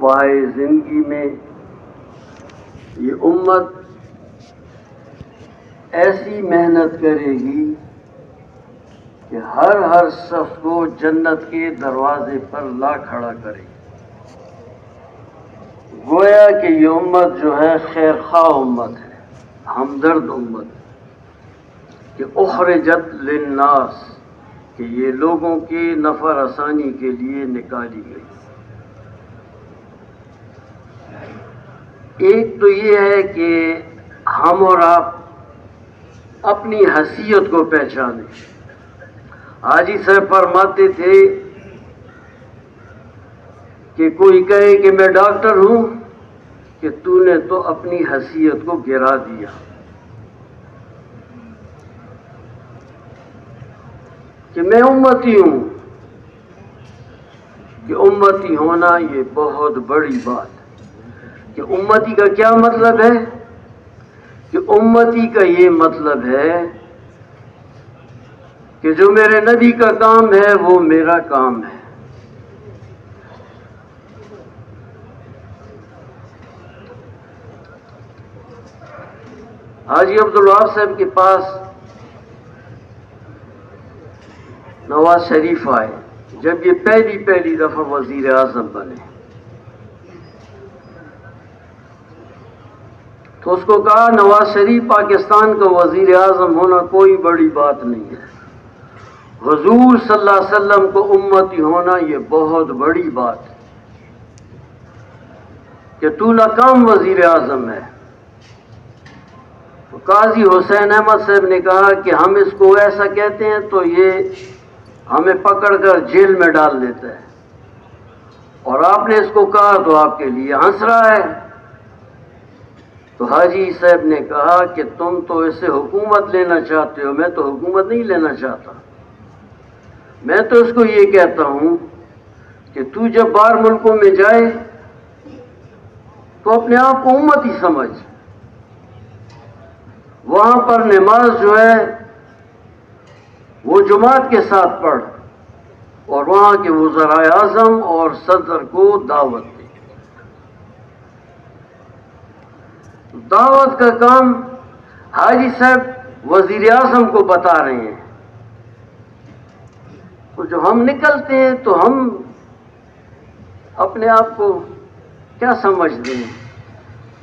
بہائے زندگی میں یہ امت ایسی محنت کرے گی کہ ہر شخص کو جنت کے دروازے پر لا کھڑا کرے گی۔ گویا کہ یہ امت جو ہے خیر خواہ امت ہے، ہمدرد امت ہے، کہ اخرجت للناس، کہ یہ لوگوں کی نفع رسانی کے لیے نکالی گئی۔ ایک تو یہ ہے کہ ہم اور آپ اپنی حیثیت کو پہچانیں۔ حاجی صاحب فرماتے تھے کہ کوئی کہے کہ میں ڈاکٹر ہوں، کہ تو نے تو اپنی حیثیت کو گرا دیا۔ کہ میں امتی ہوں، کہ امتی ہونا یہ بہت بڑی بات ہے۔ کہ امتی کا کیا مطلب ہے؟ کہ امتی کا یہ مطلب ہے کہ جو میرے نبی کا کام ہے وہ میرا کام ہے۔ حاجی عبدالوہاب صاحب کے پاس نواز شریف آئے جب یہ پہلی دفعہ وزیر اعظم بنے، تو اس کو کہا نواز شریف پاکستان کا وزیر اعظم ہونا کوئی بڑی بات نہیں ہے، حضور صلی اللہ علیہ وسلم کو امتی ہونا یہ بہت بڑی بات ہے، کہ تو ناکام وزیر اعظم ہے۔ تو قاضی حسین احمد صاحب نے کہا کہ ہم اس کو ایسا کہتے ہیں تو یہ ہمیں پکڑ کر جیل میں ڈال دیتا ہے، اور آپ نے اس کو کہا تو آپ کے لیے ہنس رہا ہے۔ تو حاجی صاحب نے کہا کہ تم تو اس سے حکومت لینا چاہتے ہو، میں تو حکومت نہیں لینا چاہتا، میں تو اس کو یہ کہتا ہوں کہ تو جب باہر ملکوں میں جائے تو اپنے آپ کو امتی سمجھ، وہاں پر نماز جو ہے وہ جماعت کے ساتھ پڑھ، اور وہاں کے وزرائے اعظم اور صدر کو دعوت دے۔ دعوت کا کام حاجی صاحب وزیر اعظم کو بتا رہے ہیں، تو جو ہم نکلتے ہیں تو ہم اپنے آپ کو کیا سمجھتے ہیں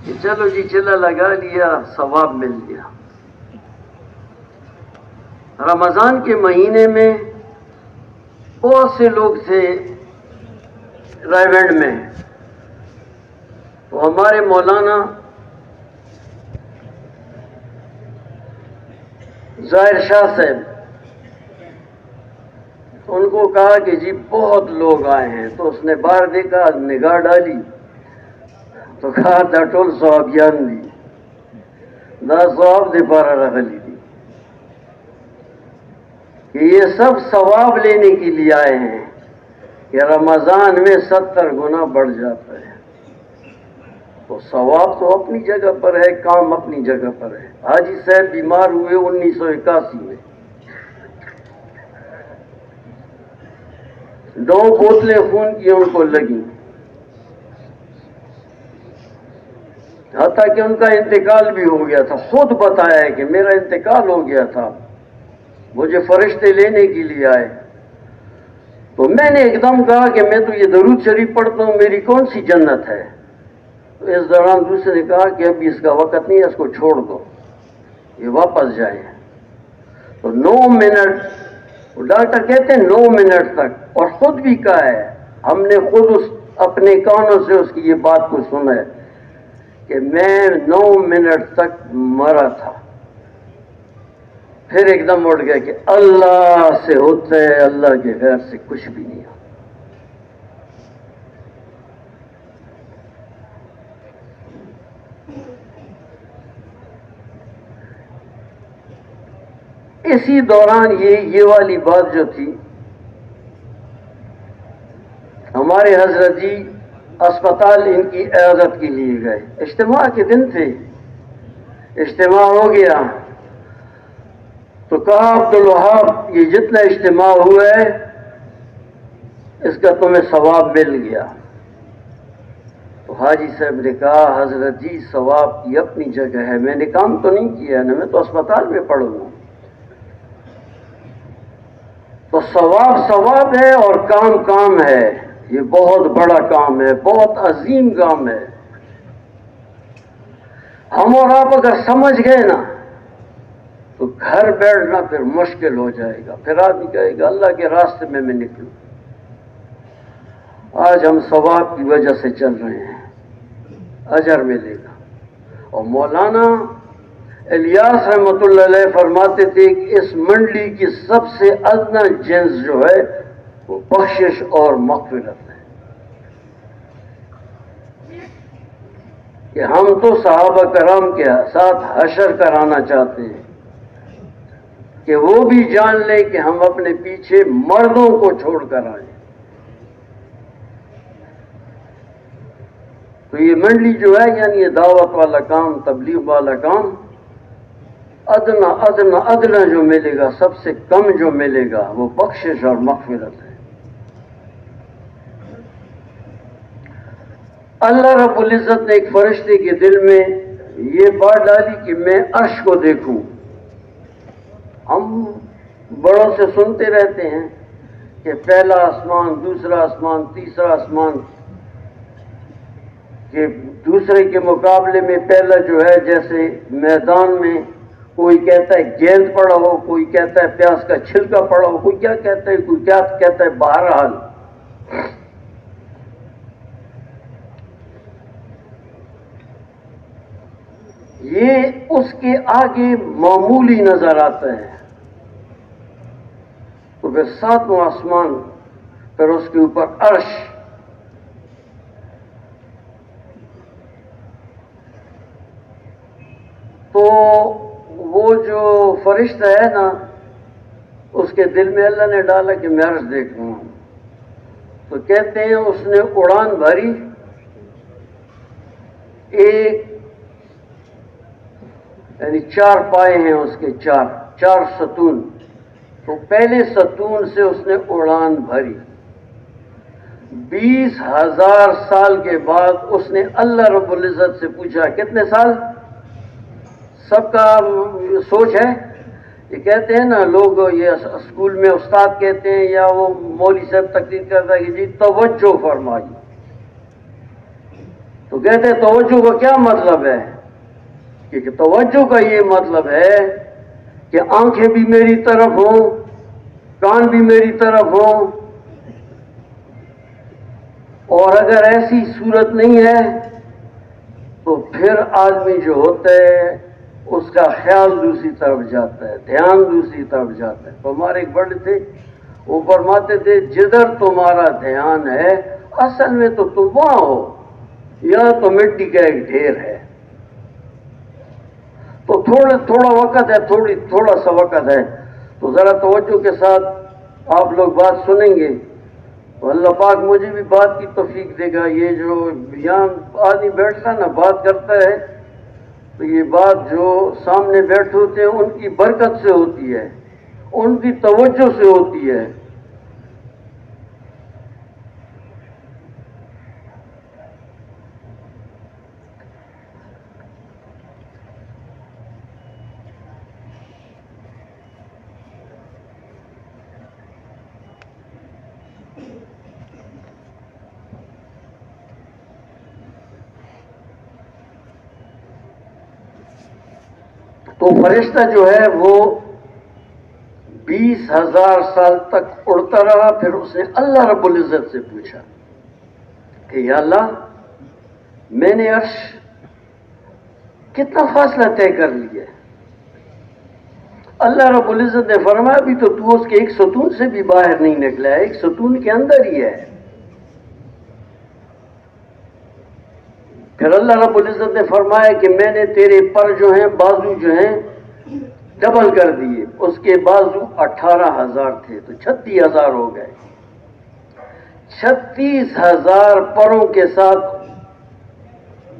کہ چلو جی چلا لگا لیا، ثواب مل گیا۔ رمضان کے مہینے میں بہت سے لوگ تھے رائے میں، تو ہمارے مولانا ظاہر شاہ صاحب، ان کو کہا کہ جی بہت لوگ آئے ہیں، تو اس نے باہر دیکھا، نگاہ ڈالی تو کہا دا ٹول صحابیان دی، دا صحاب دے پارا رغلی دی، کہ یہ سب ثواب لینے کے لیے آئے ہیں، کہ رمضان میں 70 گنا بڑھ جاتا ہے۔ تو ثواب تو اپنی جگہ پر ہے، کام اپنی جگہ پر ہے۔ حاجی صاحب بیمار ہوئے 1981 میں، 9 بوتلیں خون کی ان کو لگیں، حتیٰ کہ ان کا انتقال بھی ہو گیا تھا۔ خود بتایا ہے کہ میرا انتقال ہو گیا تھا، مجھے فرشتے لینے کے لیے آئے، تو میں نے ایک دم کہا کہ میں تو یہ درود شریف پڑھتا ہوں، میری کون سی جنت ہے؟ تو اس دوران دوسرے نے کہا کہ ابھی اس کا وقت نہیں ہے، اس کو چھوڑ دو، یہ واپس جائیں۔ تو 9 منٹ، ڈاکٹر کہتے ہیں 9 منٹ تک، اور خود بھی کہا ہے، ہم نے خود اپنے کانوں سے اس کی یہ بات کو سنا ہے کہ میں 9 منٹ تک مرا تھا، پھر ایک دم اٹھ گیا کہ اللہ سے ہوتا ہے، اللہ کے غیر سے کچھ بھی نہیں ہوتا۔ اسی دوران یہ والی بات جو تھی، ہمارے حضرت جی اسپتال ان کی عیادت کے لیے گئے، اجتماع کے دن تھے، اجتماع ہو گیا تو کہا عبدالوہاب یہ جتنا اجتماع ہوا ہے اس کا تمہیں ثواب مل گیا۔ حاجی صاحب نے کہا حضرت جی ثواب کی اپنی جگہ ہے، میں نے کام تو نہیں کیا نا، میں تو اسپتال میں پڑوں گا۔ تو ثواب ثواب ہے اور کام کام ہے، یہ بہت بڑا کام ہے، بہت عظیم کام ہے۔ ہم اور آپ اگر سمجھ گئے نا تو گھر بیٹھنا پھر مشکل ہو جائے گا، پھر آدمی کہے گا اللہ کے راستے میں نکلوں۔ آج ہم ثواب کی وجہ سے چل رہے ہیں، اجر ملے گا۔ اور مولانا الیاس رحمۃ اللہ علیہ فرماتے تھے کہ اس منڈلی کی سب سے ادنا جنس جو ہے وہ بخشش اور مغفرت ہے، کہ ہم تو صحابہ کرام کے ساتھ حشر کرانا چاہتے ہیں کہ وہ بھی جان لیں کہ ہم اپنے پیچھے مردوں کو چھوڑ کر آئیں۔ تو یہ منڈلی جو ہے یعنی یہ دعوت والا کام، تبلیغ والا کام، ادنا ادنا ادنا جو ملے گا، سب سے کم جو ملے گا وہ بخشش اور مغفرت ہے۔ اللہ رب العزت نے ایک فرشتے کے دل میں یہ بات ڈالی کہ میں عرش کو دیکھوں۔ ہم بڑوں سے سنتے رہتے ہیں کہ پہلا آسمان، دوسرا آسمان، تیسرا آسمان، کہ دوسرے کے مقابلے میں پہلا جو ہے جیسے میدان میں کوئی کہتا ہے گیند پڑا ہو، کوئی کہتا ہے پیاز کا چھلکا پڑا ہو، کوئی کیا کہتا ہے، کوئی کیا کہتا ہے، بہرحال یہ اس کے آگے معمولی نظر آتا ہے۔ تو پھر ساتواں آسمان، پھر اس کے اوپر عرش، تو وہ جو فرشتہ ہے نا اس کے دل میں اللہ نے ڈالا کہ میں عرش دیکھوں۔ تو کہتے ہیں اس نے اڑان بھری، ایک یعنی چار پائے ہیں اس کے، چار ستون، تو پہلے ستون سے اس نے اڑان بھری۔ 20,000 سال کے بعد اس نے اللہ رب العزت سے پوچھا، کتنے سال؟ سب کا سوچ ہے، یہ کہتے ہیں نا لوگ، یہ اسکول میں استاد کہتے ہیں یا وہ مولوی صاحب تقریر کرتا ہے کہ جی توجہ فرمائیے، تو کہتے ہیں توجہ کا کیا مطلب ہے؟ کہ توجہ کا یہ مطلب ہے کہ آنکھیں بھی میری طرف ہوں، کان بھی میری طرف ہوں، اور اگر ایسی صورت نہیں ہے تو پھر آدمی جو ہوتا ہے اس کا خیال دوسری طرف جاتا ہے، دھیان دوسری طرف جاتا ہے۔ تو ہمارے ایک بڑے تھے، وہ فرماتے تھے جدھر تمہارا دھیان ہے اصل میں تو تم وہاں ہو، یہاں تو مٹی کا ایک ڈھیر ہے۔ تو تھوڑا وقت ہے، تھوڑا سا وقت ہے، تو ذرا توجہ کے ساتھ آپ لوگ بات سنیں گے تو اللہ پاک مجھے بھی بات کی توفیق دے گا۔ یہ جو یہاں آدمی بیٹھتا نا بات کرتا ہے تو یہ بات جو سامنے بیٹھے ہوتے ہیں ان کی برکت سے ہوتی ہے، ان کی توجہ سے ہوتی ہے۔ تو فرشتہ جو ہے وہ 20,000 سال تک اڑتا رہا، پھر اس نے اللہ رب العزت سے پوچھا کہ یا اللہ میں نے عرش کتنا فاصلہ طے کر لیا ہے؟ اللہ رب العزت نے فرمایا بھی تو اس کے ایک ستون سے بھی باہر نہیں نکلا ہے، ایک ستون کے اندر ہی ہے۔ پھر اللہ رب العزت نے فرمایا کہ میں نے تیرے پر جو ہیں، بازو جو ہیں ڈبل کر دیے، اس کے بازو 18,000 تھے تو 36,000 ہو گئے۔ 36,000 پروں کے ساتھ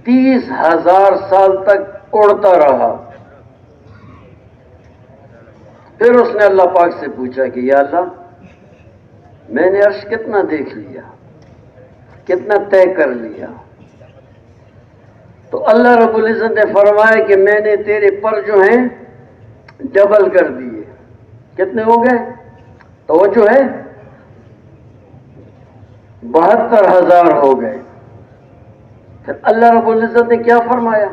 30,000 سال تک اڑتا رہا۔ پھر اس نے اللہ پاک سے پوچھا کہ یا اللہ میں نے عرش کتنا دیکھ لیا، کتنا طے کر لیا؟ تو اللہ رب العزت نے فرمایا کہ میں نے تیرے پر جو ہیں ڈبل کر دیے. کتنے ہو گئے؟ توجہ ہے، 72,000 ہو گئے. پھر اللہ رب العزت نے کیا فرمایا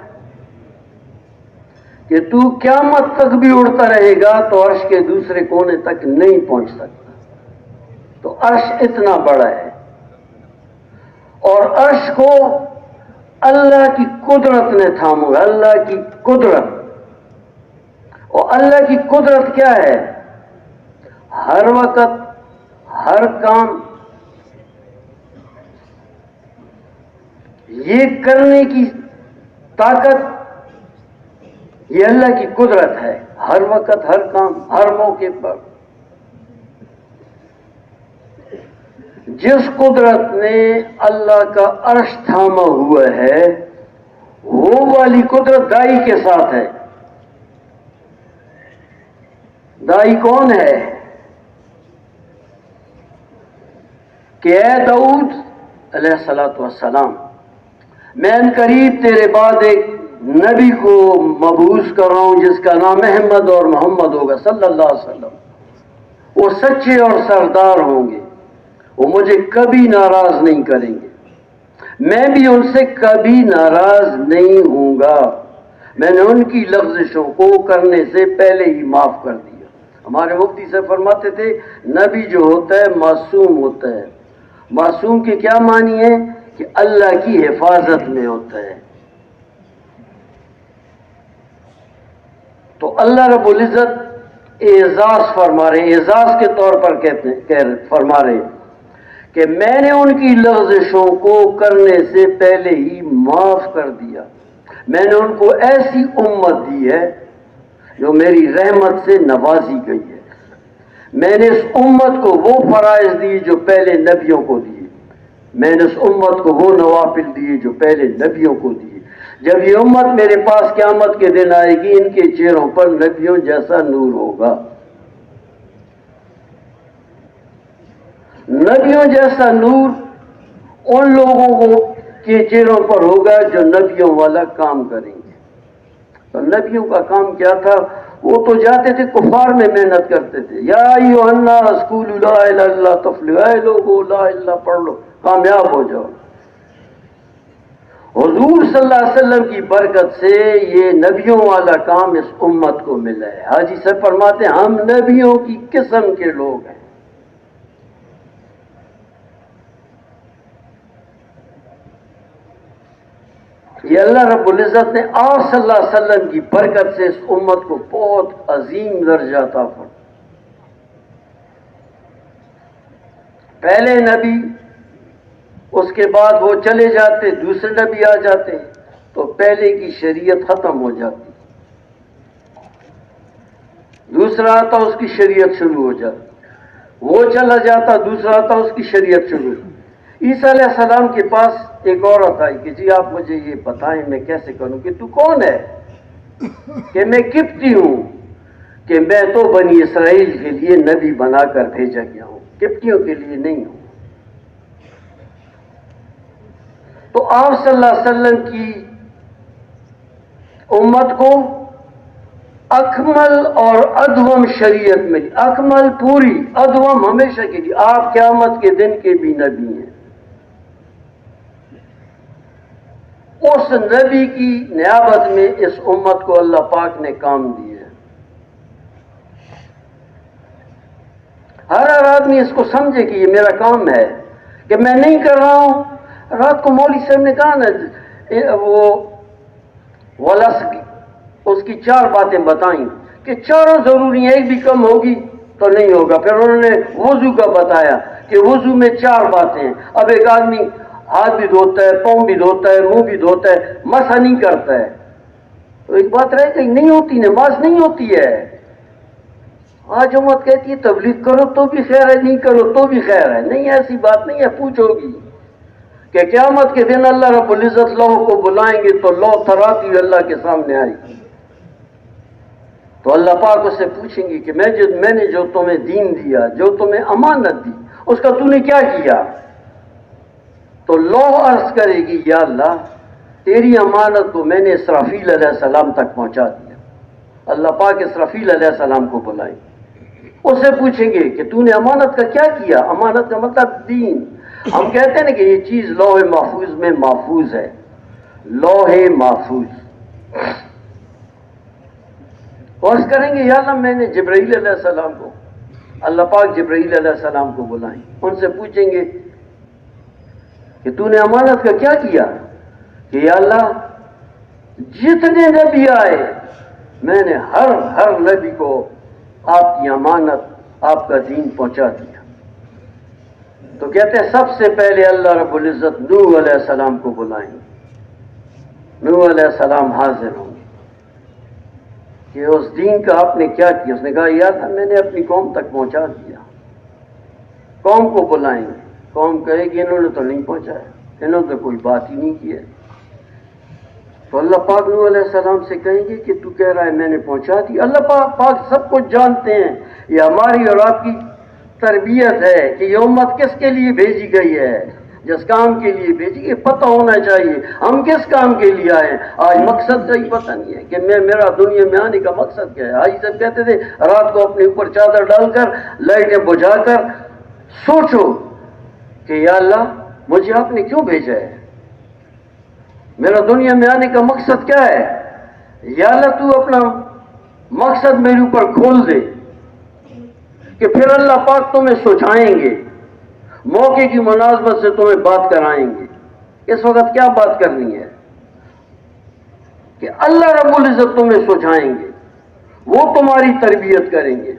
کہ تو قیامت تک بھی اڑتا رہے گا تو عرش کے دوسرے کونے تک نہیں پہنچ سکتا. تو عرش اتنا بڑا ہے، اور عرش کو اللہ کی قدرت نے تھاما. اللہ کی قدرت. اور اللہ کی قدرت کیا ہے؟ ہر وقت ہر کام یہ کرنے کی طاقت، یہ اللہ کی قدرت ہے. ہر وقت ہر کام ہر موقع پر. جس قدرت نے اللہ کا عرش تھاما ہوا ہے وہ والی قدرت دائی کے ساتھ ہے. دائی کون ہے؟ کہ اے داؤد علیہ الصلوۃ والسلام، میں ان قریب تیرے بعد ایک نبی کو مبعوث کر رہا ہوں جس کا نام احمد اور محمد ہوگا صلی اللہ علیہ وسلم. وہ سچے اور سردار ہوں گے، وہ مجھے کبھی ناراض نہیں کریں گے، میں بھی ان سے کبھی ناراض نہیں ہوں گا. میں نے ان کی لغزشوں کو کرنے سے پہلے ہی معاف کر دیا. ہمارے مفتی سے فرماتے تھے نبی جو ہوتا ہے معصوم ہوتا ہے. معصوم کے کیا معنی ہے؟ کہ اللہ کی حفاظت میں ہوتا ہے. تو اللہ رب العزت اعزاز فرما رہے، اعزاز کے طور پر فرما رہے کہ میں نے ان کی لغزشوں کو کرنے سے پہلے ہی معاف کر دیا. میں نے ان کو ایسی امت دی ہے جو میری رحمت سے نوازی گئی ہے. میں نے اس امت کو وہ فرائض دی جو پہلے نبیوں کو دیے. میں نے اس امت کو وہ نوافل دیے جو پہلے نبیوں کو دیے. جب یہ امت میرے پاس قیامت کے دن آئے گی ان کے چہروں پر نبیوں جیسا نور ہوگا. نبیوں جیسا نور ان لوگوں کو کے چہروں پر ہوگا جو نبیوں والا کام کریں گے. تو نبیوں کا کام کیا تھا؟ وہ تو جاتے تھے کفار میں محنت کرتے تھے. یا ایھا الناس قولوا لا الہ الا اللہ تفلحوا، اے لوگو لا الہ پڑھ لو کامیاب ہو جاؤ. حضور صلی اللہ علیہ وسلم کی برکت سے یہ نبیوں والا کام اس امت کو ملا ہے. حاجی صاحب فرماتے ہیں ہم نبیوں کی قسم کے لوگ ہیں. یہ اللہ رب العزت نے آپ صلی اللہ علیہ وسلم کی برکت سے اس امت کو بہت عظیم درجہ عطا فرمایا. پہلے نبی، اس کے بعد وہ چلے جاتے، دوسرے نبی آ جاتے تو پہلے کی شریعت ختم ہو جاتی، دوسرا آتا اس کی شریعت شروع ہو جاتی. وہ چلا جاتا، دوسرا آتا اس کی شریعت شروع. عیسیٰ علیہ السلام کے پاس ایک عورت آئی کہ جی آپ مجھے یہ بتائیں میں کیسے کروں کہ تو کون ہے؟ کہ میں قبطی ہوں، کہ میں تو بنی اسرائیل کے لیے نبی بنا کر بھیجا گیا ہوں، قبطیوں کے لیے نہیں ہوں. تو آپ صلی اللہ علیہ وسلم کی امت کو اکمل اور ادوم شریعت ملی. اکمل پوری، ادوم ہمیشہ کے لیے. آپ قیامت کے دن کے بھی نبی ہیں. اس نبی کی نیابت میں اس امت کو اللہ پاک نے کام دیا. ہر آدمی اس کو سمجھے کہ یہ میرا کام ہے، کہ میں نہیں کر رہا ہوں. رات کو مولوی صاحب نے کہا نا وہ ولس کی اس کی 4 باتیں بتائیں کہ چاروں ضروری ہیں، ایک بھی کم ہوگی تو نہیں ہوگا. پھر انہوں نے وضو کا بتایا کہ وضو میں 4 باتیں ہیں. اب ایک آدمی ہاتھ بھی دھوتا ہے، پاؤں بھی دھوتا ہے، منہ بھی دھوتا ہے، مسح نہیں کرتا ہے تو ایک بات رہ گئی، نہیں ہوتی، نماز نہیں ہوتی ہے. آج امت کہتی ہے تبلیغ کرو تو بھی خیر ہے، نہیں کرو تو بھی خیر ہے. نہیں، ایسی بات نہیں ہے. پوچھو گی کہ قیامت کے دن اللہ رب العزت لوح کو بلائیں گے تو لوح تھراتی ہوئی اللہ کے سامنے آئے گی. تو اللہ پاک اس سے پوچھیں گے کہ میں نے جو تمہیں دین دیا، جو تمہیں امانت دی، اس کا تو نے کیا کیا؟ تو لوح عرض کرے گی یا اللہ تیری امانت کو میں نے اسرافیل علیہ السلام تک پہنچا دیا. اللہ پاک اسرافیل علیہ السلام کو بلائیں، اس سے پوچھیں گے کہ تو نے امانت کا کیا کیا. امانت کا مطلب دین. ہم کہتے ہیں نا کہ یہ چیز لوح محفوظ میں محفوظ ہے، لوح محفوظ. عرض کریں گے یا اللہ میں نے جبرائیل علیہ السلام کو، اللہ پاک جبرائیل علیہ السلام کو بلائیں، ان سے پوچھیں گے کہ تو نے امانت کا کیا کیا. کہ یا اللہ جتنے نبی آئے میں نے ہر نبی کو آپ کی امانت، آپ کا دین پہنچا دیا. تو کہتے ہیں سب سے پہلے اللہ رب العزت نوح علیہ السلام کو بلائیں. نوح علیہ السلام حاضر ہوں گے کہ اس دین کا آپ نے کیا کیا. اس نے کہا یا اللہ میں نے اپنی قوم تک پہنچا دیا. قوم کو بلائیں گے، قوم کہے کہ انہوں نے تو نہیں پہنچایا، انہوں نے تو کوئی بات ہی نہیں کی ہے. تو اللہ پاک نوح علیہ السلام سے کہیں گے کہ تو کہہ رہا ہے میں نے پہنچا دی. اللہ پاک سب کچھ جانتے ہیں. یہ ہماری اور آپ کی تربیت ہے کہ یہ امت کس کے لیے بھیجی گئی ہے، جس کام کے لیے بھیجی گئی پتہ ہونا چاہیے. ہم کس کام کے لیے آئے ہیں؟ آج مقصد کا ہی پتہ نہیں ہے کہ میرا دنیا میں آنے کا مقصد کیا ہے. آج سب کہتے تھے رات کو اپنے اوپر چادر ڈال کر لائٹیں بجھا کر سوچو کہ یا اللہ مجھے آپ نے کیوں بھیجا ہے، میرا دنیا میں آنے کا مقصد کیا ہے. یا اللہ تو اپنا مقصد میرے اوپر کھول دے کہ پھر اللہ پاک تمہیں سوچائیں گے، موقع کی مناسبت سے تمہیں بات کرائیں گے. اس وقت کیا بات کرنی ہے کہ اللہ رب العزت تمہیں سوچائیں گے، وہ تمہاری تربیت کریں گے.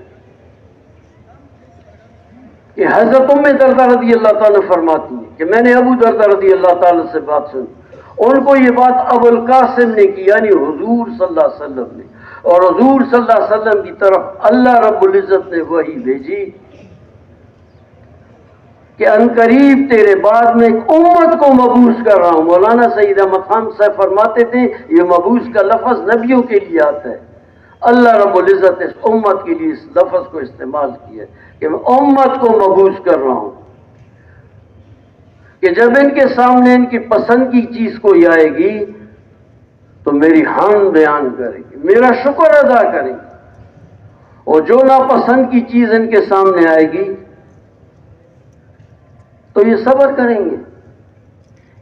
کہ حضرت ام دردہ رضی اللہ تعالیٰ فرماتی ہیں کہ میں نے ابو دردہ رضی اللہ تعالیٰ سے بات سنی. ان کو یہ بات ابو القاسم نے کی، یعنی حضور صلی اللہ علیہ وسلم نے. اور حضور صلی اللہ علیہ وسلم کی طرف اللہ رب العزت نے وحی بھیجی کہ عنقریب تیرے بعد میں ایک امت کو مبعوث کر رہا ہوں. مولانا سعید احمد خان صاحب فرماتے تھے یہ مبعوث کا لفظ نبیوں کے لیے آتا ہے. اللہ رب العزت نے اس امت کے لیے اس لفظ کو استعمال کیا کہ میں امت کو مبعوث کر رہا ہوں کہ جب ان کے سامنے ان کی پسند کی چیز کوئی آئے گی تو میری حمد بیان کریں گے، میرا شکر ادا کریں گے، اور جو ناپسند کی چیز ان کے سامنے آئے گی تو یہ صبر کریں گے.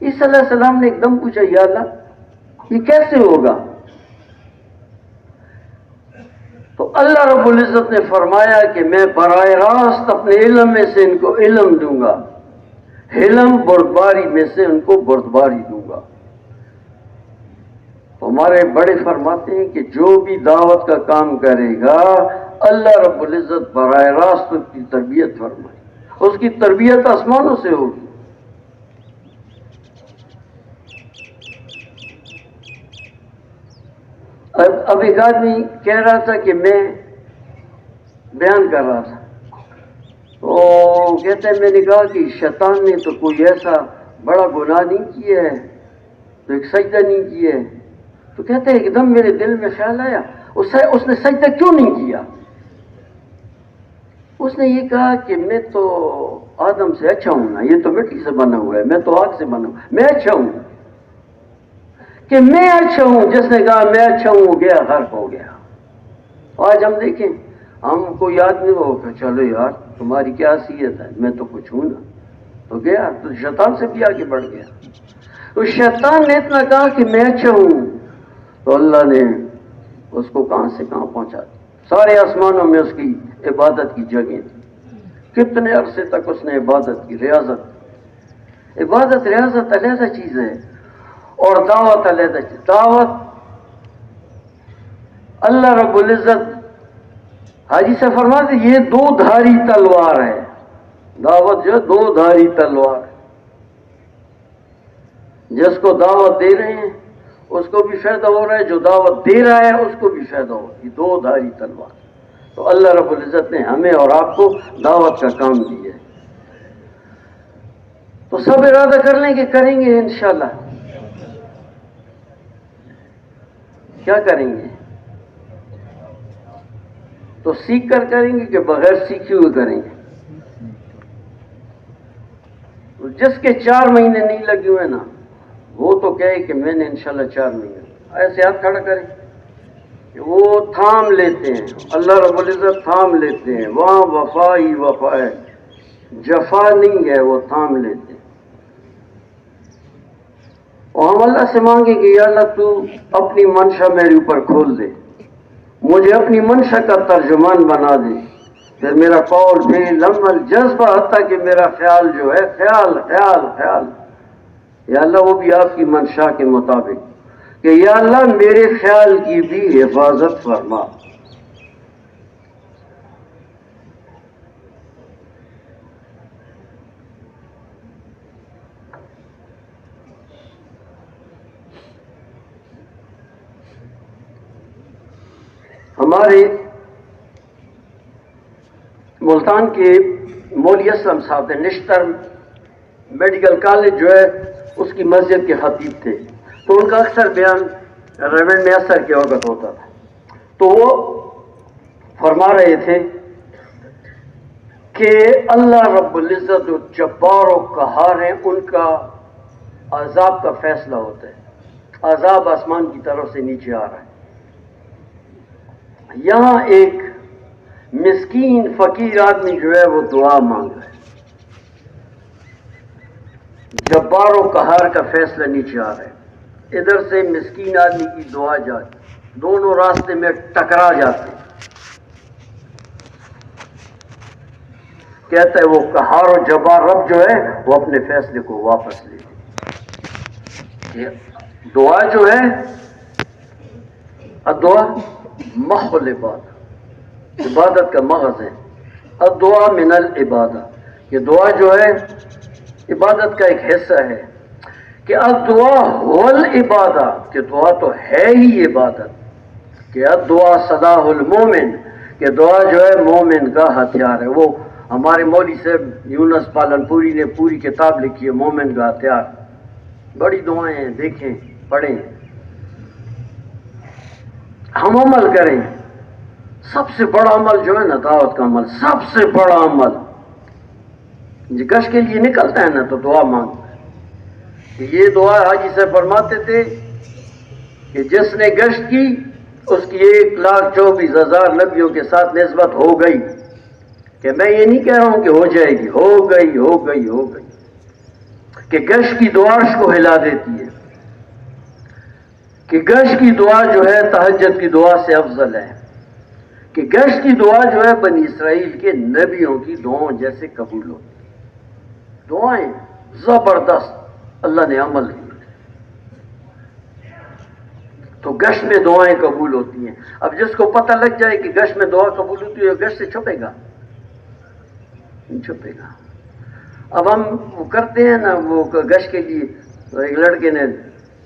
عیسیٰ علیہ السلام نے ایک دم پوچھا یا اللہ یہ کیسے ہوگا؟ تو اللہ رب العزت نے فرمایا کہ میں براہ راست اپنے علم میں سے ان کو علم دوں گا، علم بردباری میں سے ان کو بردباری دوں گا. ہمارے بڑے فرماتے ہیں کہ جو بھی دعوت کا کام کرے گا اللہ رب العزت براہ راست اس کی تربیت فرمائے، اس کی تربیت آسمانوں سے ہوگی. اب ایک آدمی کہہ رہا تھا کہ میں بیان کر رہا تھا تو کہتے ہیں میں نے کہا کہ شیطان نے تو کوئی ایسا بڑا گناہ نہیں کیا ہے، تو ایک سجدہ نہیں کیا ہے. تو کہتے ہیں ایک دم میرے دل میں خیال آیا اس نے سجدہ کیوں نہیں کیا. اس نے یہ کہا کہ میں تو آدم سے اچھا ہوں نا، یہ تو مٹی سے بنا ہوا ہے، میں تو آگ سے بنا ہوں، میں اچھا ہوں کہ میں اچھا ہوں. جس نے کہا میں اچھا ہوں وہ گیا غرق ہو گیا. آج ہم دیکھیں ہم کوئی آدمی ہو کہ چلو یار تمہاری کیا حیثیت ہے، میں تو کچھ ہوں نا، تو گیا تو شیطان سے بھی آگے بڑھ گیا. تو شیطان نے اتنا کہا کہ میں اچھا ہوں تو اللہ نے اس کو کہاں سے کہاں پہنچا دیا. سارے آسمانوں میں اس کی عبادت کی جگہیں تھی. کتنے عرصے تک اس نے عبادت کی، عبادت ریاضت علیحدہ چیز ہے اور دعوت علیحدہ چیز. دعوت اللہ رب العزت حاجی سے فرماتے یہ دو دھاری تلوار ہے. دعوت جو دو دھاری تلوار ہے، جس کو دعوت دے رہے ہیں اس کو بھی فائدہ ہو رہا ہے، جو دعوت دے رہا ہے اس کو بھی فائدہ ہو رہا ہے. دو دھاری تلوار. تو اللہ رب العزت نے ہمیں اور آپ کو دعوت کا کام دیا ہے. تو سب ارادہ کر لیں کہ کریں گے انشاءاللہ. کیا کریں گے؟ تو سیکھ کر کریں گے کہ بغیر سیکھے ہوئے کریں گے؟ جس کے 4 مہینے نہیں لگے ہوئے نا وہ تو کہے کہ میں نے انشاءاللہ 4 مہینے، ایسے ہاتھ کھڑا کرے کہ وہ تھام لیتے ہیں، اللہ رب العزت تھام لیتے ہیں، وہاں وفا ہی وفا ہے، جفا نہیں ہے، وہ تھام لیتے ہیں۔ اور ہم اللہ سے مانگیں کہ یا اللہ تو اپنی منشا میرے اوپر کھول دے، مجھے اپنی منشا کا ترجمان بنا دے، پھر میرا قول فعل عمل جذبہ حتیٰ کہ میرا خیال جو ہے، خیال یا اللہ وہ بھی آپ کی منشا کے مطابق کہ یا اللہ میرے خیال کی بھی حفاظت فرما۔ ہمارے ملتان کے مولوی اسلم صاحب تھے، نشتر میڈیکل کالج جو ہے اس کی مسجد کے خطیب تھے، تو ان کا اکثر بیان ریونڈ میں اثر کے وقت ہوتا تھا، تو وہ فرما رہے تھے کہ اللہ رب العزت جو جبار و قہار ہیں ان کا عذاب کا فیصلہ ہوتا ہے، عذاب آسمان کی طرف سے نیچے آ رہا ہے، یہاں ایک مسکین فقیر آدمی جو ہے وہ دعا مانگ رہا ہے، جبار و قہار کا فیصلہ نیچے آ رہا ہے، ادھر سے مسکین آدمی کی دعا جاتی، دونوں راستے میں ٹکرا جاتے ہیں، کہتا ہے وہ قہار و جبار رب جو ہے وہ اپنے فیصلے کو واپس لے لے۔ دعا جو ہے الدعا محض العبادہ، عبادت کا مغز ہے، الدعا من العبادہ، یہ دعا جو ہے عبادت کا ایک حصہ ہے، کہ الدعا والعبادہ، کہ دعا تو ہے ہی عبادت، کہ الدعا صلاح المومن، کہ دعا جو ہے مومن کا ہتھیار ہے۔ وہ ہمارے مولوی صاحب یونس پالن پوری نے پوری کتاب لکھی ہے مومن کا ہتھیار، بڑی دعائیں ہیں، دیکھیں پڑھیں، ہم عمل کریں۔ سب سے بڑا عمل جو ہے نا دعوت کا عمل، سب سے بڑا عمل، گشت کے لیے نکلتا ہے نا تو دعا مانگتا ہے، یہ دعا حاجی صاحب فرماتے تھے کہ جس نے گشت کی اس کی 1,24,000 نبیوں کے ساتھ نسبت ہو گئی، کہ میں یہ نہیں کہہ رہا ہوں کہ ہو جائے گی، ہو گئی، کہ گشت کی دعا عرش کو ہلا دیتی ہے، کہ گشت کی دعا جو ہے تہجد کی دعا سے افضل ہے، کہ گشت کی دعا جو ہے بنی اسرائیل کے نبیوں کی دعاؤں جیسے قبول ہوتی، دعائیں زبردست اللہ نے عمل کی، تو گشت میں دعائیں قبول ہوتی ہیں۔ اب جس کو پتہ لگ جائے کہ گشت میں دعا قبول ہوتی ہے گشت سے چھپے گا نہیں، چھپے گا۔ اب ہم وہ کرتے ہیں نا وہ گشت کے لیے، ایک لڑکے نے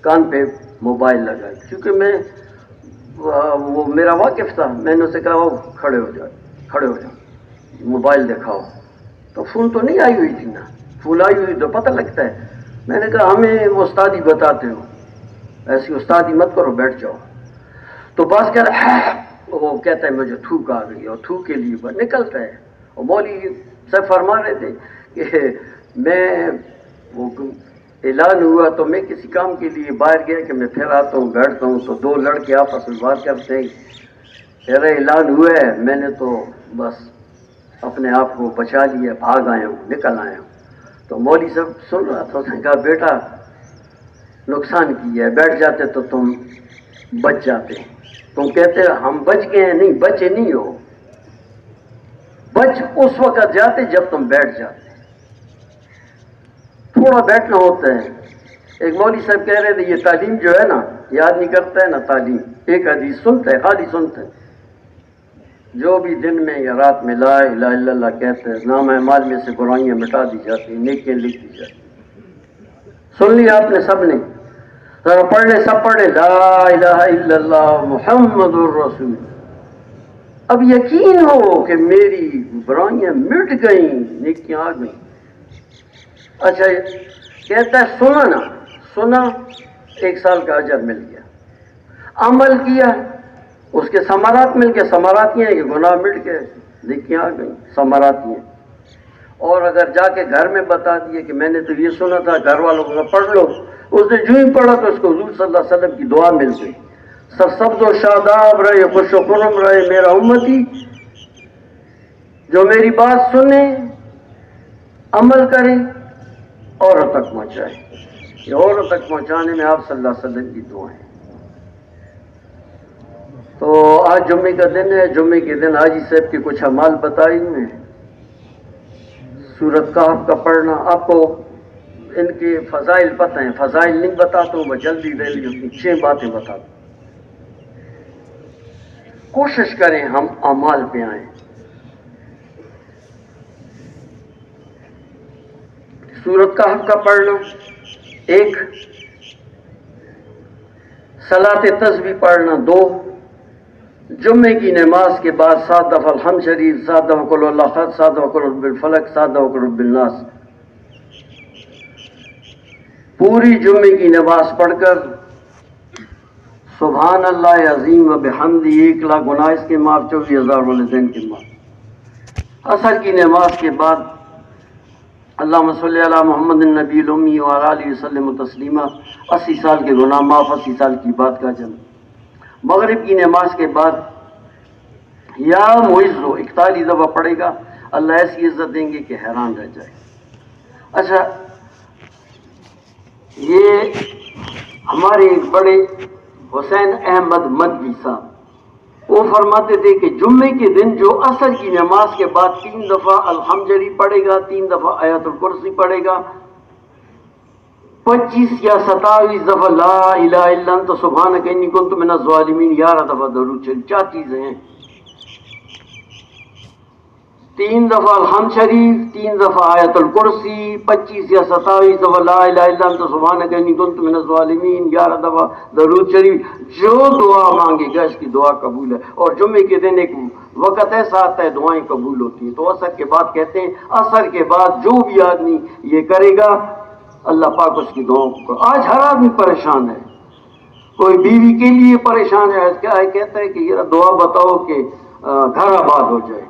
کان پہ موبائل لگائی، کیونکہ میں وہ میرا واقف تھا، میں نے اسے کہا وہ کھڑے ہو جاؤ موبائل دکھاؤ، تو فون تو نہیں آئی ہوئی تھی نا، فون آئی ہوئی تو پتہ لگتا ہے، میں نے کہا ہمیں وہ استادی بتاتے ہو، ایسی استادی مت کرو، بیٹھ جاؤ، تو بس کہہ رہا ہے، وہ کہتا ہے مجھے تھوک آ گئی، اور تھوک کے لیے نکلتا ہے، اور مولوی صاحب فرما رہے تھے کہ میں وہ اعلان ہوا تو میں کسی کام کے لیے باہر گیا کہ میں پھر آتا ہوں بیٹھتا ہوں تو 2 لڑکے آپس میں بات کرتے ہیں، کہہ رہے اعلان ہوا ہے، میں نے تو بس اپنے آپ کو بچا لیا، بھاگ آیا ہوں، نکل آیا ہوں، تو مولوی صاحب سن رہا تھا، اس نے کہا بیٹا نقصان کیا ہے، بیٹھ جاتے تو تم بچ جاتے، تم کہتے ہم بچ گئے ہیں، نہیں بچے نہیں ہو، بچ اس وقت جاتے جب تم بیٹھ جاتے، تھوڑا بیٹھنا ہوتا ہے۔ ایک مولوی صاحب کہہ رہے تھے یہ تعلیم جو ہے نا، یاد نہیں کرتا ہے نا تعلیم، ایک حدیث سنتا ہے، خالی سنتا ہے، جو بھی دن میں یا رات میں لا الہ الا اللہ کہتے ہیں، نام اعمال میں سے برائیاں مٹا دی جاتی ہیں، نیکیاں لکھ دی جاتی ہیں۔ سن لیا آپ نے سب نے، ذرا پڑھ لے، سب پڑھ لے، لا الہ الا اللہ محمد الرسول، اب یقین ہو کہ میری برائیاں مٹ گئیں، نیکیاں آ گئیں۔ اچھا کہتا ہے سنا نا، سنا 1 سال کا اجر مل گیا، عمل کیا اس کے ثمرات مل گئے، ثمرات یہ ہیں کہ گناہ مٹ گئے، نیکیاں آ گئیں، ثمرات یہ ہیں۔ اور اگر جا کے گھر میں بتا دیے کہ میں نے تو یہ سنا تھا، گھر والوں کو پڑھ لو، اس نے جو ہی پڑھا تو اس کو حضور صلی اللہ علیہ وسلم کی دعا مل گئی، سرسبز و شاداب رہے، خوش و خرم رہے میرا امتی، جو میری بات سنے، عمل کرے، عورت تک پہنچائے۔ یہ عورت تک پہنچانے میں آپ صلی اللہ علیہ وسلم کی دعائیں۔ تو آج جمعے کا دن ہے، جمعے کے دن حاجی صاحب کے کچھ اعمال بتائی میں، سورۃ کہف کا پڑھنا۔ آپ کو ان کے فضائل پتہ ہیں، فضائل نہیں بتاتا ہوں میں، جلدی ریلی ہوتی 6 باتیں بتاتا ہوں۔ کوشش کریں ہم اعمال پہ آئیں۔ سورۃ کہف کا پڑھنا، 1 صلاۃ تسبیح پڑھنا، 2 جمعے کی نماز کے بعد 7 دفعہ الحمد شریف، 7 دفعہ قل اللہ احد، 7 دفعہ قل رب الفلق، 7 دفعہ قل رب الناس۔ پوری جمعے کی نماز پڑھ کر سبحان اللہ عظیم و بحمدہ 1 لاکھ گناہ اس کے معاف، 24,000 والدین کے معاف۔ عصر کی نماز کے بعد اللہم صلی علی محمد النبی الامی وعلی آلہ وسلم تسلیما، 80 سال کے گناہ معاف، 80 سال کی بات کا جنم۔ مغرب کی نماز کے بعد یا معزو 41 دفعہ پڑھے گا، اللہ ایسی عزت دیں گے کہ حیران رہ جائے۔ اچھا، یہ ہمارے ایک بڑے حسین احمد مدنی صاحب، وہ فرماتے تھے کہ جمعے کے دن جو عصر کی نماز کے بعد 3 دفعہ الحمد شریف پڑھے گا، 3 دفعہ آیت الکرسی پڑھے گا، 25 یا 27 دفعہ لا الہ الا انت سبحانک انی کنت من الظالمین، 11 دفعہ درود شریف، 4 چیزیں ہیں، 3 دفعہ الحمد شریف، 3 دفعہ آیت الکرسی، 25 یا 27 دفعہ لا الہ الا انت سبحانک انی کنت من الظالمین، 11 دفعہ درود شریف۔ جو دعا مانگے گا اس کی دعا قبول ہے۔ اور جمعے کے دن ایک وقت ایسا آتا ہے دعائیں قبول ہوتی ہیں، تو عصر کے بعد کہتے ہیں، عصر کے بعد جو بھی آدمی یہ کرے گا اللہ پاک اس کی دعاؤں کو۔ آج ہر آدمی پریشان ہے، کوئی بیوی کے لیے پریشان ہے، کیا ہے کہتا ہے کہ یہ دعا بتاؤ کہ گھر آباد ہو جائے۔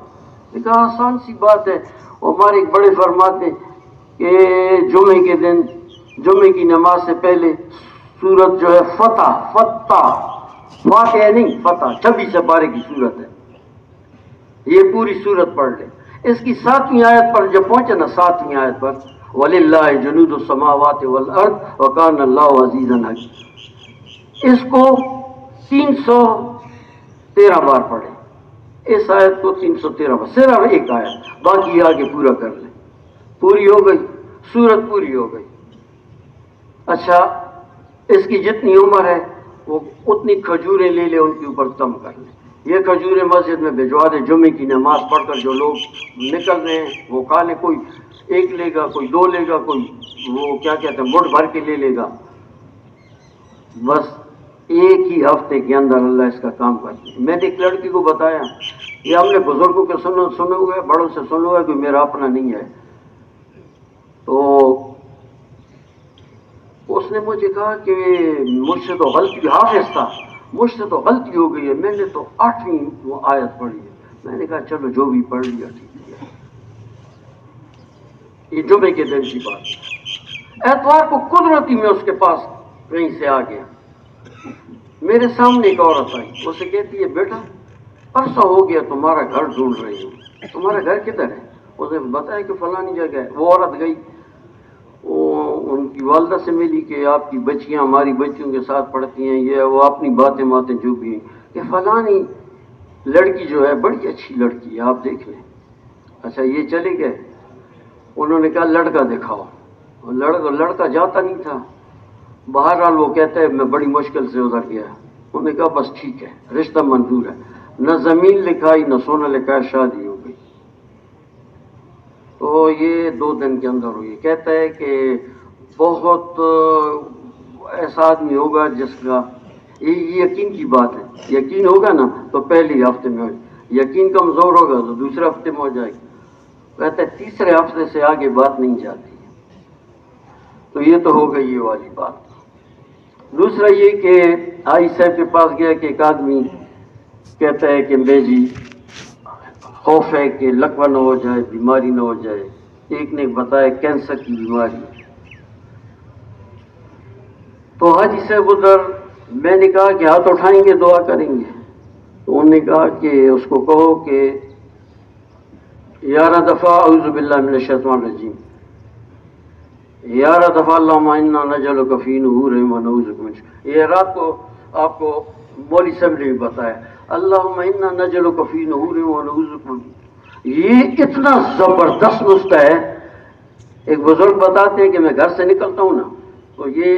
یہ کہا آسان سی بات ہے۔ ہمارے ایک بڑے فرماتے ہیں کہ جمعے کے دن جمعے کی نماز سے پہلے سورت جو ہے فتح فاتحہ نہیں فتح 26 پارے کی سورت ہے، یہ پوری سورت پڑھ لیں۔ اس کی 7ویں آیت پر جب پہنچے نا، 7ویں آیت پر وَلِلَّهِ جُنُودُ السَّمَاوَاتِ وَالْأَرْضِ وَكَانَ اللَّهُ عَزِيزًا حَكِيمًا، اس کو 313 بار پڑھیں۔ اس آیت کو 313 بار، صرف ایک آیت، باقی آگے پورا کر لیں، پوری ہو گئی، سورت پوری ہو گئی۔ اچھا، اس کی جتنی عمر ہے وہ اتنی کھجوریں لے لے، ان کے اوپر تم کر لیں، یہ کھجوریں مسجد میں بھجوا دے، جمعے کی نماز پڑھ کر جو لوگ نکل رہے ہیں وہ کھا لیں، کوئی 1 لے گا، کوئی 2 لے گا، کوئی وہ کیا کہتے ہیں مٹھ بھر کے لے گا، بس ایک ہی ہفتے کے اندر اللہ اس کا کام کرتے ہیں۔ میں نے ایک لڑکی کو بتایا، یہ ہم نے بزرگوں کے سنے ہوئے، بڑوں سے سنے ہوئے، کہ میرا اپنا نہیں ہے، تو اس نے مجھے کہا کہ مجھ سے تو غلطی، حافظ تھا، مجھ سے تو غلطی ہو گئی ہے، میں نے تو 8ویں وہ آیت پڑھی ہے۔ میں نے کہا چلو جو بھی پڑھ لیا ٹھیک ہے۔ یہ جمعے کے دن کی بات، اتوار کو قدرتی میں اس کے پاس کہیں سے آ گیا، میرے سامنے ایک عورت آئی، اسے کہتی ہے بیٹا عرصہ ہو گیا تمہارا گھر ڈھونڈ رہی ہوں، تمہارا گھر کدھر ہے؟ اس نے بتایا کہ فلانی جگہ ہے۔ وہ عورت گئی، ان کی والدہ سے ملی کہ آپ کی بچیاں ہماری بچیوں کے ساتھ پڑھتی ہیں، یہ وہ اپنی باتیں جو بھی ہیں کہ فلانی لڑکی جو ہے بڑی اچھی لڑکی ہے، آپ دیکھ لیں۔ اچھا، یہ چلے گئے، انہوں نے کہا لڑکا دکھاؤ، لڑکا جاتا نہیں تھا، بہرحال وہ کہتا ہے میں بڑی مشکل سے ادھر گیا، انہوں نے کہا بس ٹھیک ہے، رشتہ منظور ہے، نہ زمین لکھائی نہ سونا لکھایا، شادی ہو گئی۔ تو یہ 2 دن کے اندر ہوئی۔ کہتا ہے کہ بہت ایسا آدمی ہوگا جس کا یہ یقین کی بات ہے، یقین ہوگا نا تو پہلے ہفتے میں ہو، یقین کمزور ہوگا تو دوسرے ہفتے میں ہو جائے گا، کہتا ہے تیسرے ہفتے سے آگے بات نہیں جاتی ہے۔ تو یہ تو ہو گئی یہ والی بات۔ دوسرا یہ کہ آئی صاحب کے پاس گیا کہ ایک آدمی کہتا ہے کہ میں جی خوف ہے کہ لقوہ نہ ہو جائے، بیماری نہ ہو جائے۔ ایک نے بتایا کینسر کی بیماری۔ تو حاجی صاحب ادھر میں نے کہا کہ ہاتھ اٹھائیں گے دعا کریں گے، تو انہوں نے کہا کہ اس کو کہو کہ 11 دفعہ اعوذ باللہ من الشیطان الرجیم، 11 دفعہ اللہم انا نجعلک فی نحورہم ونعوذ بک من شر۔ یہ رات کو آپ کو مولوی صاحب نے بھی بتایا، اللہم انا نجعلک فی نحورہم ونعوذ بک من شر۔ یہ اتنا زبردست نسخہ ہے، ایک بزرگ بتاتے ہیں کہ میں گھر سے نکلتا ہوں نا تو یہ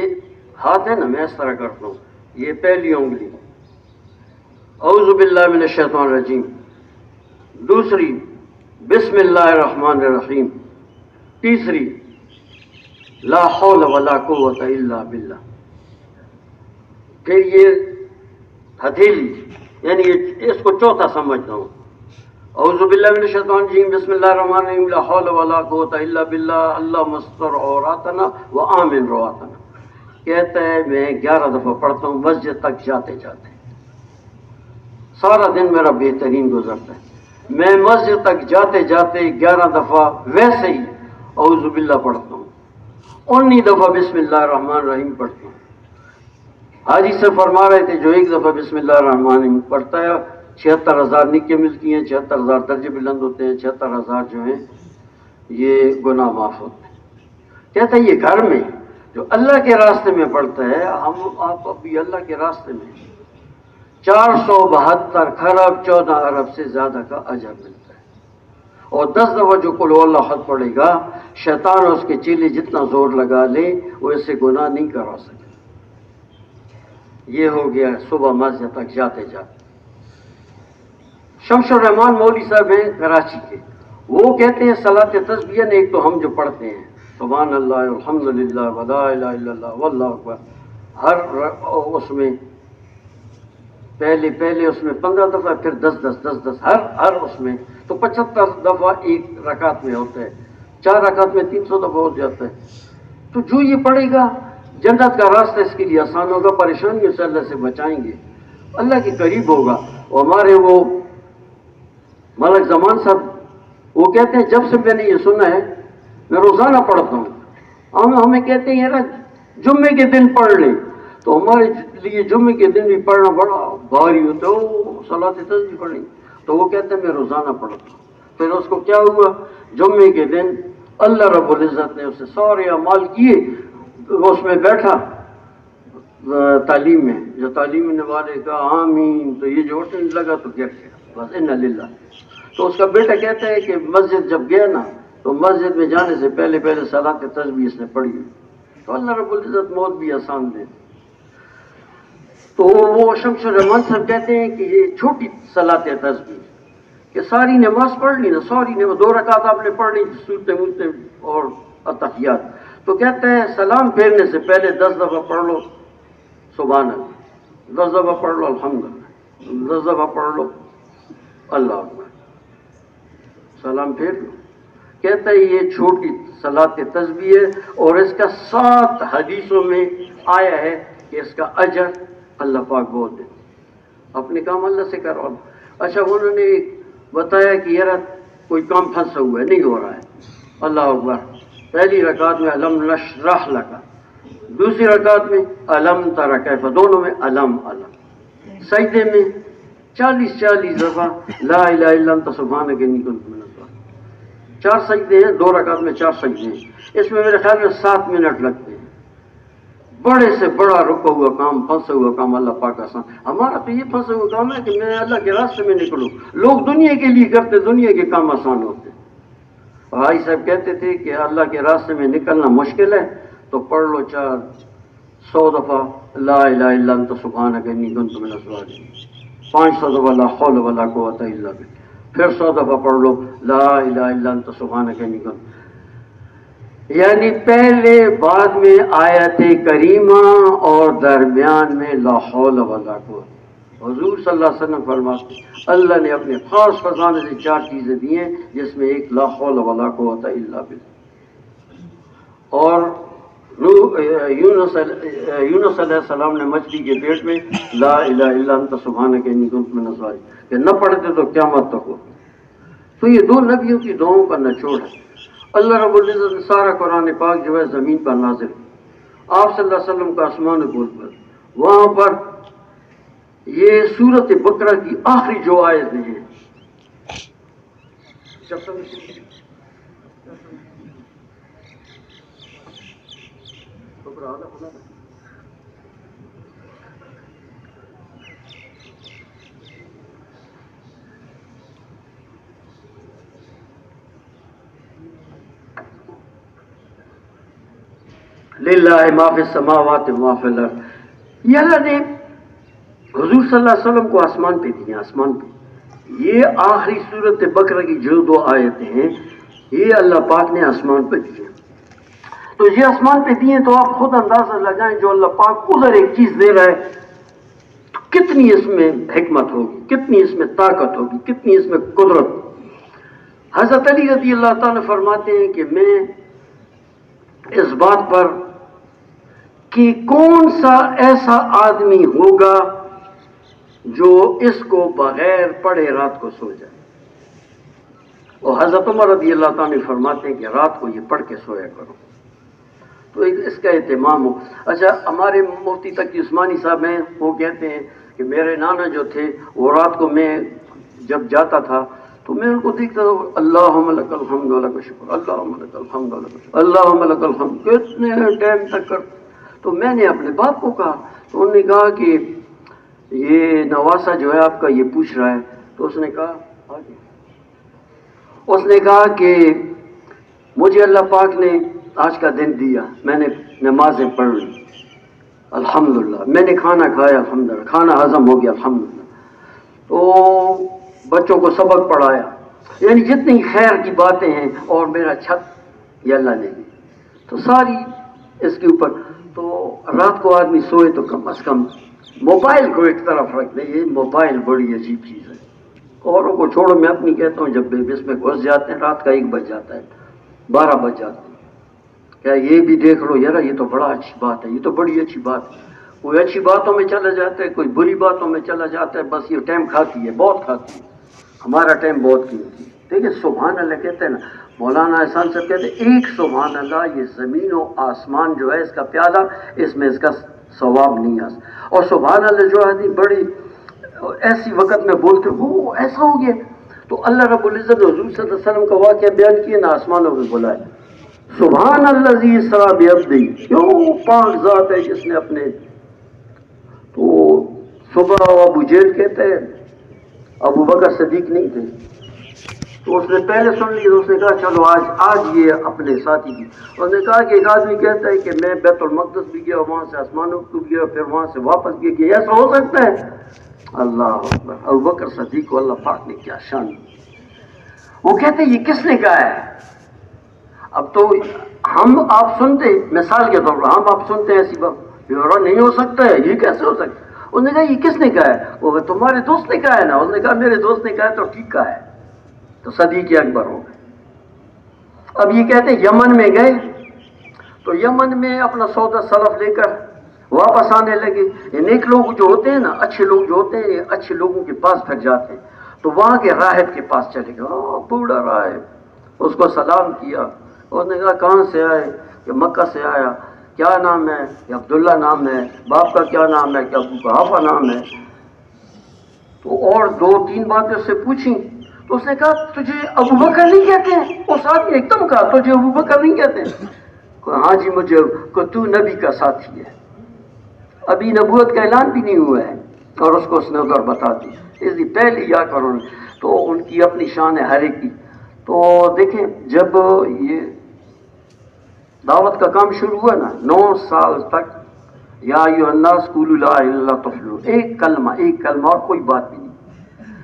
ہاتھ ہے نا میں اس طرح کرتا ہوں، یہ پہلی انگلی اعوذ باللہ من الشیطان الرجیم، دوسری بسم اللہ الرحمن الرحیم، تیسری لا حول ولا قوت الا باللہ، پھر یہ ہتھیلی یعنی اس کو چوتھا سمجھتا ہوں، اعوذ باللہ من الشیطان الرجیم بسم اللہ الرحمن الرحیم لا حول ولا قوت الا باللہ اللہم استر عوراتنا وآمن رواتنا۔ کہتا ہے میں 11 دفعہ پڑھتا ہوں مسجد تک جاتے جاتے، سارا دن میرا بہترین گزرتا ہے، میں مسجد تک جاتے جاتے 11 دفعہ ویسے ہی اعوذ باللہ پڑھتا ہوں، 19 دفعہ بسم اللہ الرحمن الرحیم پڑھتا ہوں۔ حاجی سے فرما رہے تھے جو ایک دفعہ بسم اللہ الرحمن الرحیم پڑھتا ہے 76,000 نیکیاں ملتی ہیں، 76,000 درجے بلند ہوتے ہیں، 76,000 جو ہیں یہ گناہ معاف ہوتے ہیں۔ کہتا ہے یہ گھر میں جو اللہ کے راستے میں پڑھتا ہے، ہم آپ ابھی اللہ کے راستے میں 472 کھرب 14 ارب سے زیادہ کا اجر ملتا ہے، اور 10 دفعہ جو قل اللہ احد پڑھے گا شیطان اور اس کے چیلے جتنا زور لگا لیں وہ اس سے گناہ نہیں کروا سکے۔ یہ ہو گیا صبح مسجد تک جاتے جاتے۔ شمس الرحمان مولوی صاحب ہیں کراچی کے، وہ کہتے ہیں صلاۃ تسبیح ایک تو ہم جو پڑھتے ہیں سبحان اللہ الحمدللہ ولا الہ الا اللہ واللہ اکبر، ہر اس میں پہلے اس میں 15 دفعہ، پھر 10 ہر اس میں تو 75 دفعہ ایک رکعت میں ہوتا ہے، 4 رکعت میں 300 دفعہ ہو جاتا ہے۔ تو جو یہ پڑھے گا جنت کا راستہ اس کے لیے آسان ہوگا، پریشانیوں سے اللہ سے بچائیں گے، اللہ کے قریب ہوگا۔ اور ہمارے وہ ملک زمان صاحب وہ کہتے ہیں جب سے میں نے یہ سنا ہے میں روزانہ پڑھتا ہوں، ہمیں کہتے ہیں یار جمعے کے دن پڑھ لیں، تو ہمارے لیے جمعے کے دن بھی پڑھنا بڑا بھاری ہوتا ہے، وہ صلاۃ تسبیح پڑھیں، تو وہ کہتے ہیں میں روزانہ پڑھتا ہوں۔ پھر اس کو کیا ہوا، جمعے کے دن اللہ رب العزت نے اسے سارے اعمال کیے، اس میں بیٹھا تعلیم میں، جو تعلیمی والے کا آمین تو یہ جو اٹھنے لگا تو گر گیا، بس انا للہ۔ تو اس کا بیٹا کہتا ہے کہ مسجد جب گیا نا تو مسجد میں جانے سے پہلے صلاۃ تسبیح اس نے پڑھی، تو اللہ رب العزت موت بھی آسان دے۔ تو وہ شمس الرحمان صاحب کہتے ہیں کہ یہ چھوٹی صلاۃ تسبیح کہ ساری نماز پڑھ لی نا، ساری نماز 2 رکعت آپ نے پڑھ لی سورتیں وورتیں اور اتحیات، تو کہتے ہیں سلام پھیرنے سے پہلے 10 دفعہ پڑھ لو سبحان اللہ، 10 دفعہ پڑھ لو الحمدللہ، 10 دفعہ پڑھ لو اللہ اکبر، سلام پھیر لو۔ کہتا ہے یہ چھوٹی صلاۃ تسبیح ہے، اور اس کا 7 حدیثوں میں آیا ہے کہ اس کا اجر اللہ پاک بہت دیتے، اپنے کام اللہ سے کروا لو۔ اچھا انہوں نے بتایا کہ یار کوئی کام پھنسا ہوا ہے، نہیں ہو رہا ہے، اللہ اکبر، پہلی رکعت میں علم نشرح لک، دوسری رکعت میں علم تر کیف، دونوں میں علم، سجدے میں 40 دفعہ لا الہ الا انت سبحانک انی کنت من الظالمین، 4 سجدے ہیں، 2 رکعت میں 4 سجدے ہیں، اس میں میرے خیال میں 7 منٹ لگتے ہیں۔ بڑے سے بڑا رکا ہوا کام، پھنسا ہوا کام اللہ پاک آسان۔ ہمارا تو یہ پھنسا ہوا کام ہے کہ میں اللہ کے راستے میں نکلوں، لوگ دنیا کے لیے کرتے، دنیا کے کام آسان ہوتے۔ بھائی صاحب کہتے تھے کہ اللہ کے راستے میں نکلنا مشکل ہے تو پڑھ لو 100 دفعہ لا الہ الا انت سبحانک انی کنت من الظالمین، 500 دفعہ لا حول ولا قوت الا باللہ، پھر 100 دفعہ پڑھ لو لا الہ الا انت سبحانک انی کنت، یعنی پہلے بعد میں آیت کریمہ اور درمیان میں لا حول ولا قوت۔ حضور صلی اللہ علیہ وسلم فرماتے ہیں اللہ نے اپنے خاص خزانے سے 4 چیزیں دی ہیں جس میں ایک لا حول ولا قوت الا باللہ، اور یونس علیہ السلام نے مچھلی کے پیٹ میں لا الہ الا انت سبحانک انی کنت من الظالمین کہ نہ پڑھتے تو قیامت تک ہو۔ تو یہ 2 نبیوں کی دعاؤں کا نچوڑ ہے۔ اللہ رب العزت نے سارا قرآن پاک جو ہے زمین پر نازل، آپ صلی اللہ علیہ وسلم کا آسمان گول پر، وہاں پر یہ سورت بقرہ کی آخری جو آیتیں ہیں، للہ ما فی السماوات و ما فی الارض، یہ اللہ نے حضور صلی اللہ علیہ وسلم کو آسمان پہ دی ہیں، آسمان پہ یہ آخری سورت بقرہ کی جو 2 آیتیں ہیں یہ اللہ پاک نے آسمان پہ دی ہیں۔ تو یہ آسمان پہ دی ہیں تو آپ خود اندازہ لگائیں، جو اللہ پاک ادھر ایک چیز دے رہا ہے تو کتنی اس میں حکمت ہوگی، کتنی اس میں طاقت ہوگی، کتنی اس میں قدرت۔ حضرت علی رضی اللہ تعالیٰ فرماتے ہیں کہ میں اس بات پر کہ کون سا ایسا آدمی ہوگا جو اس کو بغیر پڑھے رات کو سو جائے، اور حضرت عمر رضی اللہ تعالیٰ فرماتے ہیں کہ رات کو یہ پڑھ کے سویا کرو، تو اس کا اہتمام ہو۔ اچھا، ہمارے مفتی تقی عثمانی صاحب ہیں، وہ کہتے ہیں کہ میرے نانا جو تھے وہ رات کو میں جب جاتا تھا تو میں ان کو دیکھتا تھا، اللہم لک الحمد و لک الشکر، اللہم لک الحمد و لک الشکر، اللہم لک الحمد، کتنے ٹائم تک کرتے۔ تو میں نے اپنے باپ کو کہا، تو انہوں نے کہا کہ یہ نواسا جو ہے آپ کا یہ پوچھ رہا ہے، تو اس نے کہا کہ مجھے اللہ پاک نے آج کا دن دیا، میں نے نمازیں پڑھ لی الحمدللہ، میں نے کھانا کھایا الحمدللہ، کھانا ہضم ہو گیا الحمدللہ، تو بچوں کو سبق پڑھایا، یعنی جتنی خیر کی باتیں ہیں، اور میرا چھت یہ اللہ نے دی، تو ساری اس کے اوپر۔ تو رات کو آدمی سوئے تو کم از کم موبائل کو ایک طرف رکھ دیں، یہ موبائل بڑی عجیب چیز ہے، اوروں کو چھوڑو، میں اپنی کہتا ہوں جب اس میں گھس جاتے ہیں رات کا 1 بج جاتا ہے، 12 بج جاتے ہیں، کیا یہ بھی دیکھ لو یار، یہ تو بڑا اچھی بات ہے، یہ تو بڑی اچھی بات ہے، کوئی اچھی باتوں میں چلا جاتا ہے، کوئی بری باتوں میں چلا جاتا ہے، بس یہ ٹائم کھاتی ہے، بہت کھاتی ہے، ہمارا ٹائم بہت قیمتی ہے۔ ٹھیک ہے، سبحان اللہ کہتے ہیں نا، مولانا احسان صاحب کہتے ہیں ایک سبحان اللہ، یہ زمین و آسمان جو ہے اس کا پیادہ، اس میں اس کا ثواب نہیں آ سکتا، اور سبحان اللہ جو آدمی بڑی ایسی وقت میں بولتے وہ ایسا ہو گیا، تو اللہ رب العزت نے حضور صلی اللہ علیہ وسلم کا واقعہ بیان کیا نا، آسمانوں میں بولا ہے سبحان الذی اسریٰ بعبدہ، کیوں پاک ذات ہے جس نے اپنے، تو صبح ابو جہل کہتے ہیں ابو بکر صدیق نہیں تھے، تو اس نے پہلے سن لی، تو اس نے کہا چلو آج یہ اپنے ساتھی کی، اس نے کہا کہ ایک آدمی کہتا ہے کہ میں بیت المقدس بھی گیا، وہاں سے آسمانوں کو گیا، پھر وہاں سے واپس بھی گیا، ایسا ہو سکتا ہے؟ اللہ اکبر، ابو بکر صدیق کو اللہ پاک نے کیا شان دی۔ وہ کہتے ہیں یہ کس نے کہا ہے؟ اب تو ہم آپ سنتے، مثال کے طور پر ہم آپ سنتے ہیں ایسی بات، یہ نہیں ہو سکتا ہے، یہ کیسے ہو سکتا ہے؟ انہوں نے کہا یہ کس نے کہا ہے؟ وہ تمہارے دوست نے کہا ہے نا۔ انہوں نے کہا میرے دوست نے کہا ہے تو ٹھیک کہا ہے، تو صدیق اکبر ہو گئے۔ اب یہ کہتے ہیں یمن میں گئے، تو یمن میں اپنا سودا سلف لے کر واپس آنے لگے۔ یہ نیک لوگ جو ہوتے ہیں نا، اچھے لوگ جو ہوتے ہیں، یہ اچھے لوگوں کے پاس پھر جاتے ہیں، تو وہاں کے راہب کے پاس چلے گئے، بوڑھا راہب، اس کو سلام کیا، اس نے کہا کہاں سے آئے؟ کہ مکہ سے آیا۔ کیا نام ہے؟ کہ عبداللہ نام ہے۔ باپ کا کیا نام ہے؟ کہ ابو قحافہ نام ہے۔ تو اور 2-3 باتیں اس سے پوچھیں، تو اس نے کہا تجھے ابو بکر نہیں کہتے ہیں؟ اس آدمی نے ایک دم کہا تجھے ابو بکر نہیں کہتے ہیں؟ ہاں جی مجھے، کہ تو نبی کا ساتھی ہے، ابھی نبوت کا اعلان بھی نہیں ہوا ہے، اور اس کو اس نے ادھر بتا دی اس دی پہلی یا کروں۔ تو ان کی اپنی شان ہے ہر ایک کی۔ تو دیکھیں جب یہ دعوت کا کام شروع ہوا نا، 9 سال تک یا ایھا الناس قولوا لا الہ الا اللہ تفلحوا، ایک کلمہ اور کوئی بات بھی نہیں۔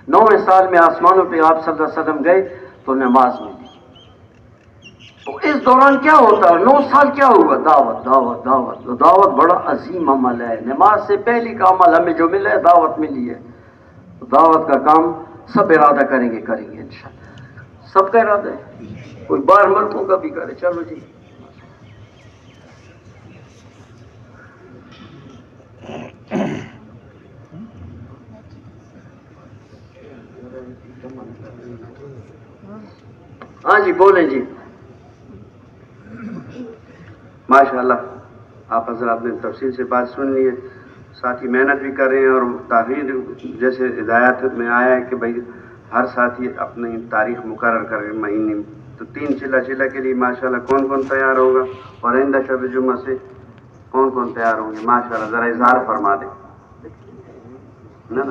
9ویں سال میں آسمانوں پہ آپ صلی اللہ علیہ وسلم گئے تو نماز ملی۔ تو اس دوران کیا ہوتا ہے؟ 9 سال کیا ہوا؟ دعوت دعوت دعوت۔ تو دعوت بڑا عظیم عمل ہے، نماز سے پہلے کا عمل ہمیں جو ملا ہے دعوت ملی ہے۔ تو دعوت کا کام سب ارادہ کریں گے انشاءاللہ، سب کا ارادہ ہے، کوئی باہر ملکوں کا بھی کرے۔ چلو جی، ہاں جی بولیں جی، ماشاء اللہ۔ آپ حضرات نے تفصیل سے بات سن لی ہے، ساتھی محنت بھی کر رہے ہیں، اور تاخیر جیسے ہدایات میں آیا ہے کہ بھائی ہر ساتھی اپنی تاریخ مقرر کرے مہینے میں، تو 3 چلہ کے لیے ماشاءاللہ کون کون تیار ہوگا، اور آئندہ شب جمعہ سے کون کون تیار ہوں گے؟ ماشاءاللہ ذرا اظہار فرما دیں نا۔